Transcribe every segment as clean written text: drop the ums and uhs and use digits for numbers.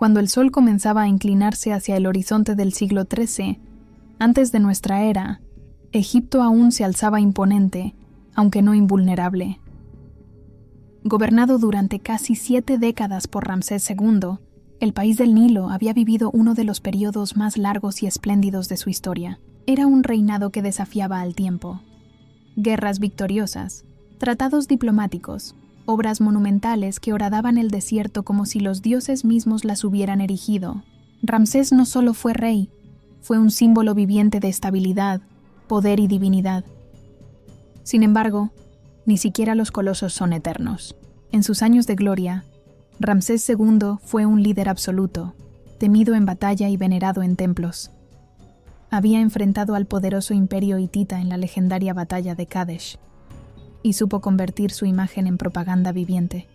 Cuando el sol comenzaba a inclinarse hacia el horizonte del siglo XIII, antes de nuestra era, Egipto aún se alzaba imponente, aunque no invulnerable. Gobernado durante casi 7 décadas por Ramsés II, el país del Nilo había vivido uno de los periodos más largos y espléndidos de su historia. Era un reinado que desafiaba al tiempo. Guerras victoriosas, tratados diplomáticos, obras monumentales que horadaban el desierto como si los dioses mismos las hubieran erigido. Ramsés no solo fue rey, fue un símbolo viviente de estabilidad, poder y divinidad. Sin embargo, ni siquiera los colosos son eternos. En sus años de gloria, Ramsés II fue un líder absoluto, temido en batalla y venerado en templos. Había enfrentado al poderoso imperio hitita en la legendaria batalla de Kadesh, y supo convertir su imagen en propaganda viviente,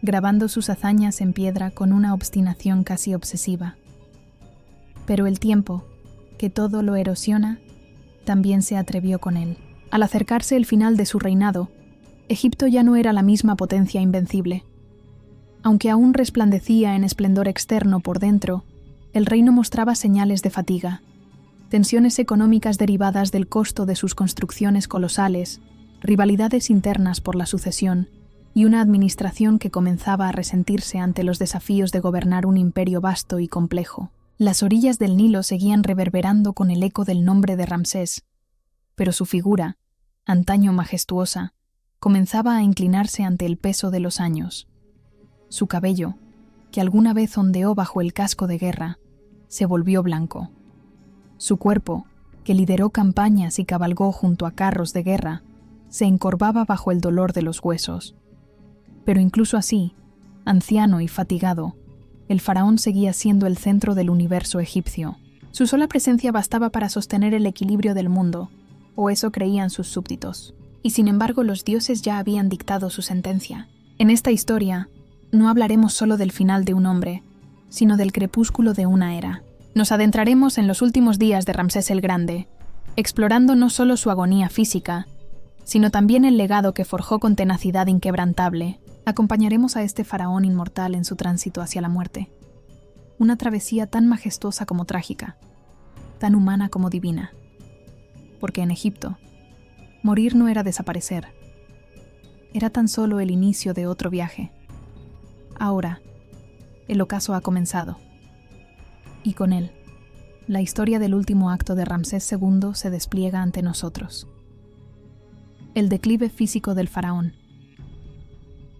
grabando sus hazañas en piedra con una obstinación casi obsesiva. Pero el tiempo, que todo lo erosiona, también se atrevió con él. Al acercarse el final de su reinado, Egipto ya no era la misma potencia invencible. Aunque aún resplandecía en esplendor externo por dentro, el reino mostraba señales de fatiga, tensiones económicas derivadas del costo de sus construcciones colosales, rivalidades internas por la sucesión y una administración que comenzaba a resentirse ante los desafíos de gobernar un imperio vasto y complejo. Las orillas del Nilo seguían reverberando con el eco del nombre de Ramsés, pero su figura, antaño majestuosa, comenzaba a inclinarse ante el peso de los años. Su cabello, que alguna vez ondeó bajo el casco de guerra, se volvió blanco. Su cuerpo, que lideró campañas y cabalgó junto a carros de guerra, se encorvaba bajo el dolor de los huesos. Pero incluso así, anciano y fatigado, el faraón seguía siendo el centro del universo egipcio. Su sola presencia bastaba para sostener el equilibrio del mundo, o eso creían sus súbditos. Y sin embargo, los dioses ya habían dictado su sentencia. En esta historia, no hablaremos solo del final de un hombre, sino del crepúsculo de una era. Nos adentraremos en los últimos días de Ramsés el Grande, explorando no solo su agonía física, sino también el legado que forjó con tenacidad inquebrantable. Acompañaremos a este faraón inmortal en su tránsito hacia la muerte. Una travesía tan majestuosa como trágica, tan humana como divina. Porque en Egipto, morir no era desaparecer. Era tan solo el inicio de otro viaje. Ahora, el ocaso ha comenzado. Y con él, la historia del último acto de Ramsés II se despliega ante nosotros. El declive físico del faraón.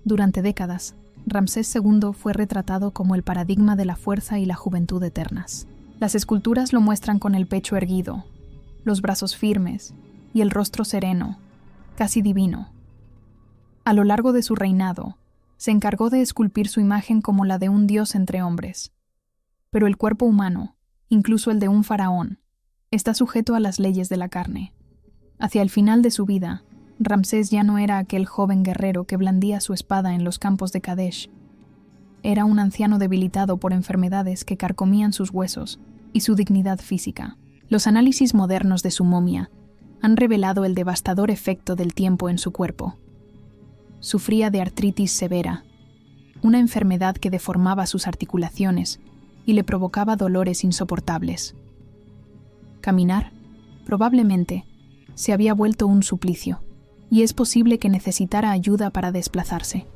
Durante décadas, Ramsés II fue retratado como el paradigma de la fuerza y la juventud eternas. Las esculturas lo muestran con el pecho erguido, los brazos firmes y el rostro sereno, casi divino. A lo largo de su reinado, se encargó de esculpir su imagen como la de un dios entre hombres. Pero el cuerpo humano, incluso el de un faraón, está sujeto a las leyes de la carne. Hacia el final de su vida, Ramsés ya no era aquel joven guerrero que blandía su espada en los campos de Kadesh. Era un anciano debilitado por enfermedades que carcomían sus huesos y su dignidad física. Los análisis modernos de su momia han revelado el devastador efecto del tiempo en su cuerpo. Sufría de artritis severa, una enfermedad que deformaba sus articulaciones y le provocaba dolores insoportables. Caminar, probablemente, se había vuelto un suplicio, y es posible que necesitara ayuda para desplazarse.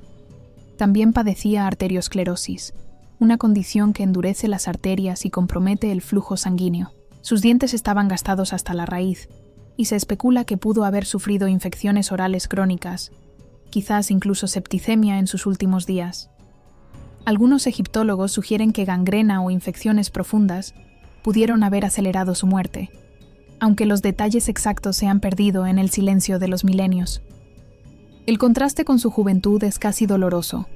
También padecía arteriosclerosis, una condición que endurece las arterias y compromete el flujo sanguíneo. Sus dientes estaban gastados hasta la raíz, y se especula que pudo haber sufrido infecciones orales crónicas, quizás incluso septicemia en sus últimos días. Algunos egiptólogos sugieren que gangrena o infecciones profundas pudieron haber acelerado su muerte, aunque los detalles exactos se han perdido en el silencio de los milenios. El contraste con su juventud es casi doloroso.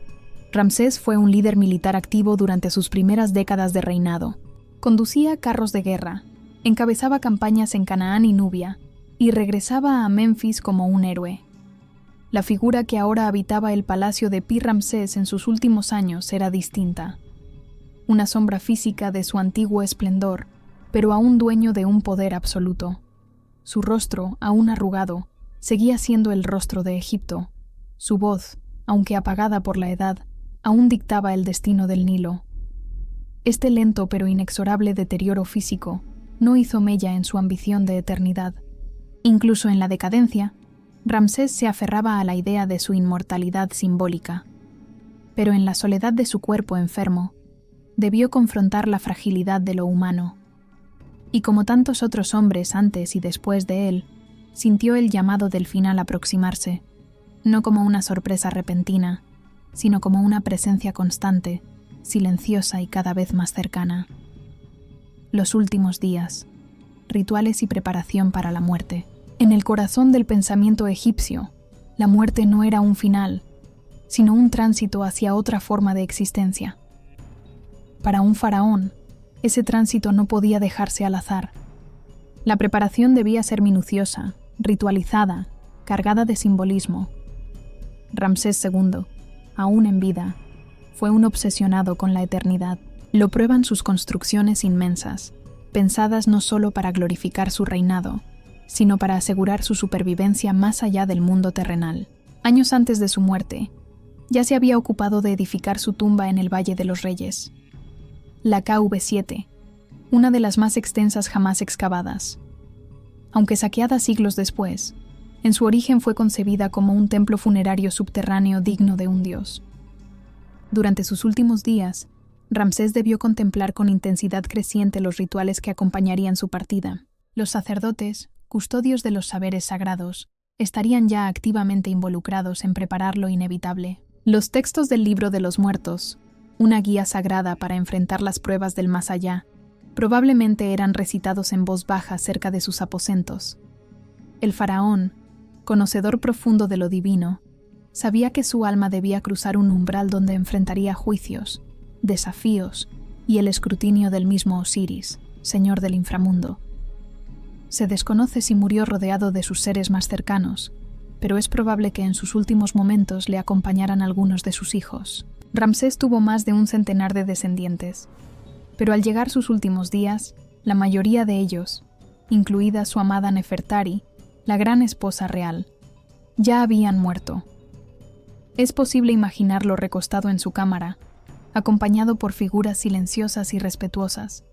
Ramsés fue un líder militar activo durante sus primeras décadas de reinado. Conducía carros de guerra, encabezaba campañas en Canaán y Nubia, y regresaba a Memphis como un héroe. La figura que ahora habitaba el palacio de Pi-Ramsés en sus últimos años era distinta. Una sombra física de su antiguo esplendor, pero aún dueño de un poder absoluto. Su rostro, aún arrugado, seguía siendo el rostro de Egipto. Su voz, aunque apagada por la edad, aún dictaba el destino del Nilo. Este lento pero inexorable deterioro físico no hizo mella en su ambición de eternidad. Incluso en la decadencia, Ramsés se aferraba a la idea de su inmortalidad simbólica. Pero en la soledad de su cuerpo enfermo, debió confrontar la fragilidad de lo humano. Y como tantos otros hombres antes y después de él, sintió el llamado del final aproximarse, no como una sorpresa repentina, sino como una presencia constante, silenciosa y cada vez más cercana. Los últimos días, rituales y preparación para la muerte. En el corazón del pensamiento egipcio, la muerte no era un final, sino un tránsito hacia otra forma de existencia. Para un faraón, ese tránsito no podía dejarse al azar. La preparación debía ser minuciosa, ritualizada, cargada de simbolismo. Ramsés II, aún en vida, fue un obsesionado con la eternidad. Lo prueban sus construcciones inmensas, pensadas no solo para glorificar su reinado, sino para asegurar su supervivencia más allá del mundo terrenal. Años antes de su muerte, ya se había ocupado de edificar su tumba en el Valle de los Reyes. La KV7, una de las más extensas jamás excavadas. Aunque saqueada siglos después, en su origen fue concebida como un templo funerario subterráneo digno de un dios. Durante sus últimos días, Ramsés debió contemplar con intensidad creciente los rituales que acompañarían su partida. Los sacerdotes, custodios de los saberes sagrados, estarían ya activamente involucrados en preparar lo inevitable. Los textos del Libro de los Muertos, una guía sagrada para enfrentar las pruebas del más allá, probablemente eran recitados en voz baja cerca de sus aposentos. El faraón, conocedor profundo de lo divino, sabía que su alma debía cruzar un umbral donde enfrentaría juicios, desafíos y el escrutinio del mismo Osiris, señor del inframundo. Se desconoce si murió rodeado de sus seres más cercanos, pero es probable que en sus últimos momentos le acompañaran algunos de sus hijos. Ramsés tuvo más de un centenar de descendientes, pero al llegar sus últimos días, la mayoría de ellos, incluida su amada Nefertari, la gran esposa real, ya habían muerto. Es posible imaginarlo recostado en su cámara, acompañado por figuras silenciosas y respetuosas,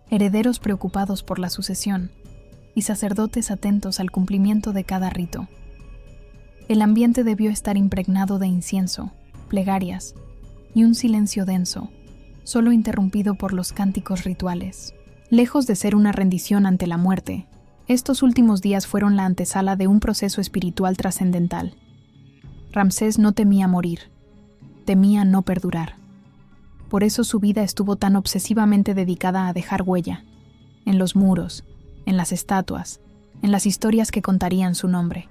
herederos preocupados por la sucesión y sacerdotes atentos al cumplimiento de cada rito. El ambiente debió estar impregnado de incienso, plegarias y un silencio denso, solo interrumpido por los cánticos rituales. Lejos de ser una rendición ante la muerte, estos últimos días fueron la antesala de un proceso espiritual trascendental. Ramsés no temía morir, temía no perdurar. Por eso su vida estuvo tan obsesivamente dedicada a dejar huella, en los muros, en las estatuas, en las historias que contarían su nombre.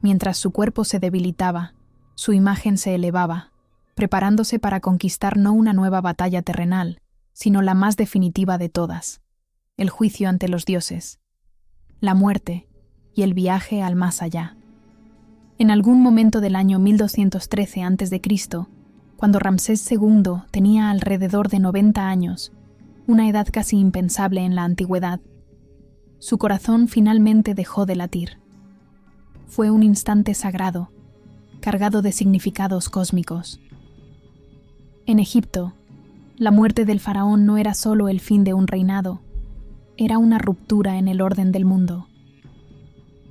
Mientras su cuerpo se debilitaba, su imagen se elevaba, preparándose para conquistar no una nueva batalla terrenal, sino la más definitiva de todas, el juicio ante los dioses, la muerte y el viaje al más allá. En algún momento del año 1213 a.C., cuando Ramsés II tenía alrededor de 90 años, una edad casi impensable en la antigüedad, su corazón finalmente dejó de latir. Fue un instante sagrado, cargado de significados cósmicos. En Egipto, la muerte del faraón no era solo el fin de un reinado, era una ruptura en el orden del mundo.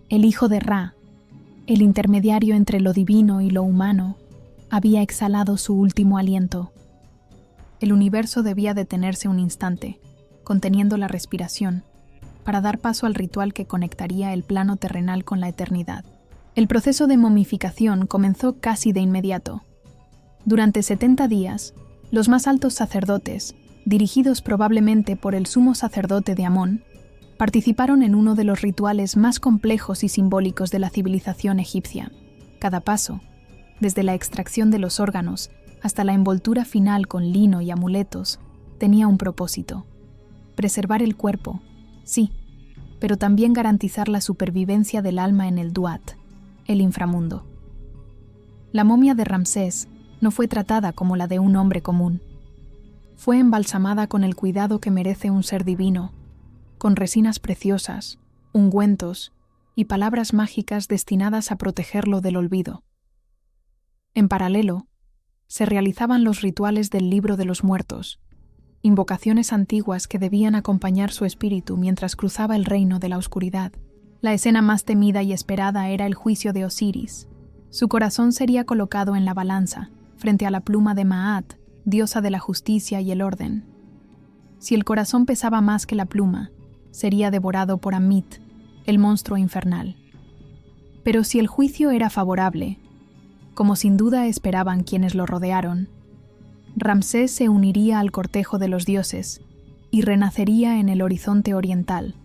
El hijo de Ra, el intermediario entre lo divino y lo humano, había exhalado su último aliento. El universo debía detenerse un instante, conteniendo la respiración, para dar paso al ritual que conectaría el plano terrenal con la eternidad. El proceso de momificación comenzó casi de inmediato. Durante 70 días, los más altos sacerdotes, dirigidos probablemente por el sumo sacerdote de Amón, participaron en uno de los rituales más complejos y simbólicos de la civilización egipcia. Cada paso, desde la extracción de los órganos hasta la envoltura final con lino y amuletos, tenía un propósito: preservar el cuerpo, sí, pero también garantizar la supervivencia del alma en el Duat, el inframundo. La momia de Ramsés no fue tratada como la de un hombre común. Fue embalsamada con el cuidado que merece un ser divino, con resinas preciosas, ungüentos y palabras mágicas destinadas a protegerlo del olvido. En paralelo, se realizaban los rituales del Libro de los Muertos, invocaciones antiguas que debían acompañar su espíritu mientras cruzaba el reino de la oscuridad. La escena más temida y esperada era el juicio de Osiris. Su corazón sería colocado en la balanza, frente a la pluma de Maat, diosa de la justicia y el orden. Si el corazón pesaba más que la pluma, sería devorado por Amit, el monstruo infernal. Pero si el juicio era favorable, como sin duda esperaban quienes lo rodearon, Ramsés se uniría al cortejo de los dioses y renacería en el horizonte oriental,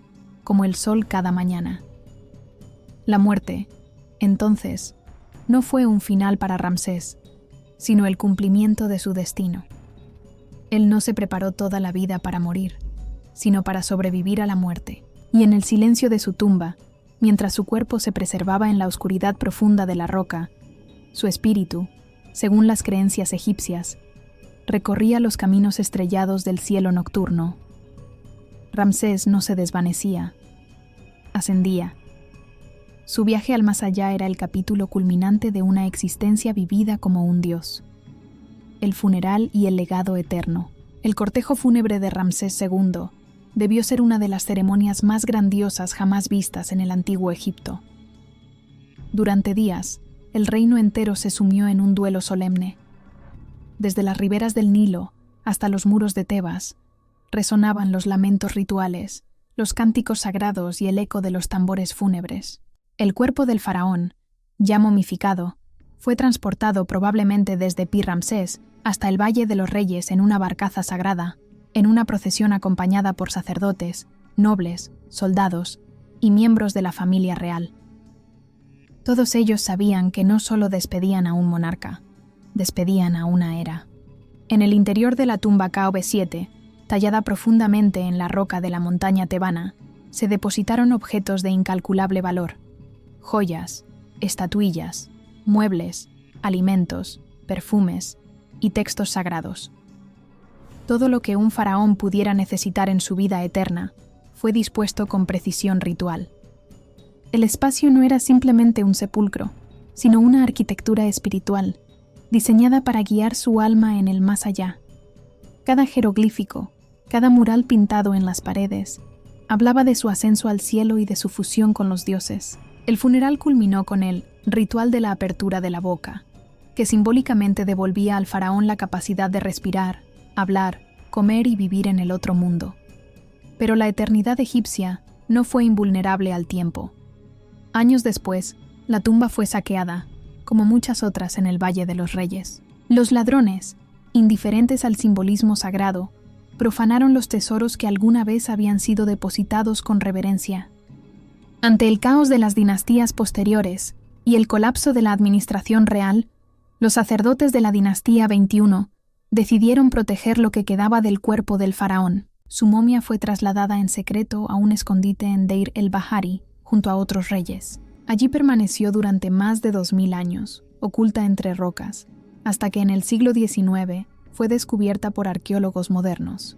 como el sol cada mañana. La muerte, entonces, no fue un final para Ramsés, sino el cumplimiento de su destino. Él no se preparó toda la vida para morir, sino para sobrevivir a la muerte, y en el silencio de su tumba, mientras su cuerpo se preservaba en la oscuridad profunda de la roca, su espíritu, según las creencias egipcias, recorría los caminos estrellados del cielo nocturno. Ramsés no se desvanecía, ascendía. Su viaje al más allá era el capítulo culminante de una existencia vivida como un dios. El funeral y el legado eterno. El cortejo fúnebre de Ramsés II debió ser una de las ceremonias más grandiosas jamás vistas en el antiguo Egipto. Durante días, el reino entero se sumió en un duelo solemne. Desde las riberas del Nilo hasta los muros de Tebas, resonaban los lamentos rituales, los cánticos sagrados y el eco de los tambores fúnebres. El cuerpo del faraón, ya momificado, fue transportado probablemente desde Pi Ramsés hasta el Valle de los Reyes en una barcaza sagrada, en una procesión acompañada por sacerdotes, nobles, soldados y miembros de la familia real. Todos ellos sabían que no solo despedían a un monarca, despedían a una era. En el interior de la tumba Kv7, tallada profundamente en la roca de la montaña tebana, se depositaron objetos de incalculable valor: joyas, estatuillas, muebles, alimentos, perfumes y textos sagrados. Todo lo que un faraón pudiera necesitar en su vida eterna fue dispuesto con precisión ritual. El espacio no era simplemente un sepulcro, sino una arquitectura espiritual, diseñada para guiar su alma en el más allá. Cada jeroglífico, cada mural pintado en las paredes, hablaba de su ascenso al cielo y de su fusión con los dioses. El funeral culminó con el ritual de la apertura de la boca, que simbólicamente devolvía al faraón la capacidad de respirar, hablar, comer y vivir en el otro mundo. Pero la eternidad egipcia no fue invulnerable al tiempo. Años después, la tumba fue saqueada, como muchas otras en el Valle de los Reyes. Los ladrones, indiferentes al simbolismo sagrado, profanaron los tesoros que alguna vez habían sido depositados con reverencia. Ante el caos de las dinastías posteriores y el colapso de la administración real, los sacerdotes de la dinastía 21 decidieron proteger lo que quedaba del cuerpo del faraón. Su momia fue trasladada en secreto a un escondite en Deir el-Bahari, junto a otros reyes. Allí permaneció durante más de 2000 años, oculta entre rocas, hasta que en el siglo XIX fue descubierta por arqueólogos modernos.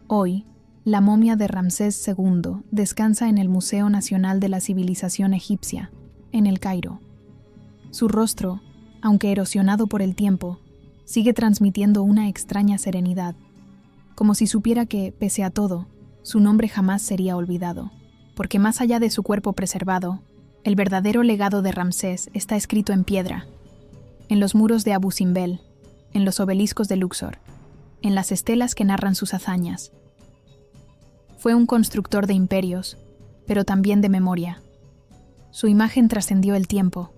Hoy, la momia de Ramsés II descansa en el Museo Nacional de la Civilización Egipcia, en El Cairo. Su rostro, aunque erosionado por el tiempo, sigue transmitiendo una extraña serenidad, como si supiera que, pese a todo, su nombre jamás sería olvidado, porque más allá de su cuerpo preservado, el verdadero legado de Ramsés está escrito en piedra, en los muros de Abu Simbel, en los obeliscos de Luxor, en las estelas que narran sus hazañas. Fue un constructor de imperios, pero también de memoria. Su imagen trascendió el tiempo,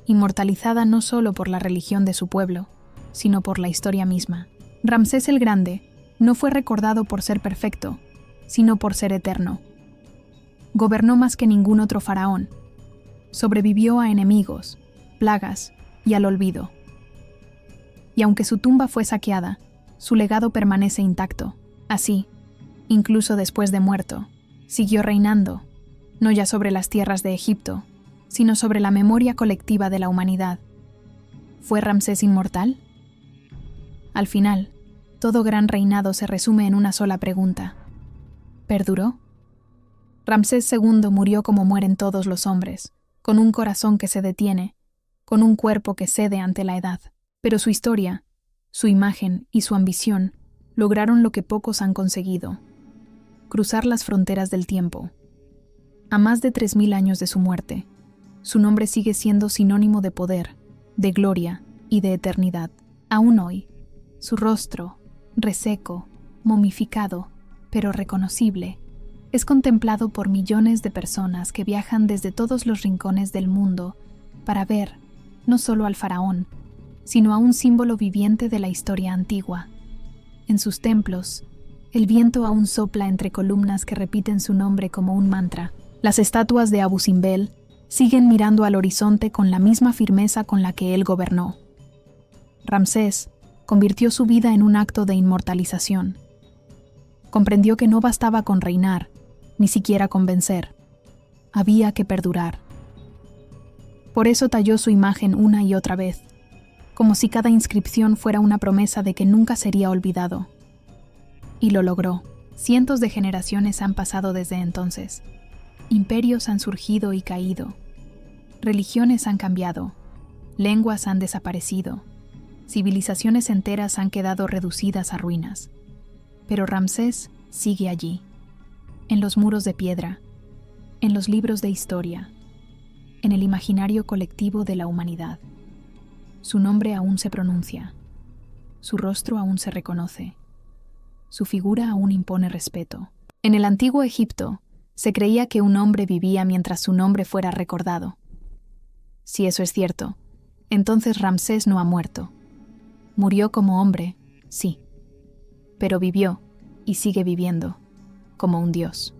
inmortalizada no solo por la religión de su pueblo, sino por la historia misma. Ramsés el Grande no fue recordado por ser perfecto, sino por ser eterno. Gobernó más que ningún otro faraón. Sobrevivió a enemigos, plagas y al olvido. Y aunque su tumba fue saqueada, su legado permanece intacto. Así, incluso después de muerto, siguió reinando, no ya sobre las tierras de Egipto, sino sobre la memoria colectiva de la humanidad. ¿Fue Ramsés inmortal? Al final, todo gran reinado se resume en una sola pregunta: ¿perduró? Ramsés II murió como mueren todos los hombres, con un corazón que se detiene, con un cuerpo que cede ante la edad. Pero su historia, su imagen y su ambición Lograron lo que pocos han conseguido: cruzar las fronteras del tiempo. A más de 3000 años de su muerte, su nombre sigue siendo sinónimo de poder, de gloria y de eternidad. Aún hoy, su rostro, reseco, momificado, pero reconocible, es contemplado por millones de personas que viajan desde todos los rincones del mundo para ver no solo al faraón, sino a un símbolo viviente de la historia antigua. En sus templos, el viento aún sopla entre columnas que repiten su nombre como un mantra. Las estatuas de Abu Simbel siguen mirando al horizonte con la misma firmeza con la que él gobernó. Ramsés convirtió su vida en un acto de inmortalización. Comprendió que no bastaba con reinar, ni siquiera con vencer. Había que perdurar. Por eso talló su imagen una y otra vez, como si cada inscripción fuera una promesa de que nunca sería olvidado. Y lo logró. Cientos de generaciones han pasado desde entonces. Imperios han surgido y caído. Religiones han cambiado. Lenguas han desaparecido. Civilizaciones enteras han quedado reducidas a ruinas. Pero Ramsés sigue allí, en los muros de piedra, en los libros de historia, en el imaginario colectivo de la humanidad. Su nombre aún se pronuncia, su rostro aún se reconoce, su figura aún impone respeto. En el antiguo Egipto, se creía que un hombre vivía mientras su nombre fuera recordado. Si eso es cierto, entonces Ramsés no ha muerto. Murió como hombre, sí, pero vivió y sigue viviendo como un dios.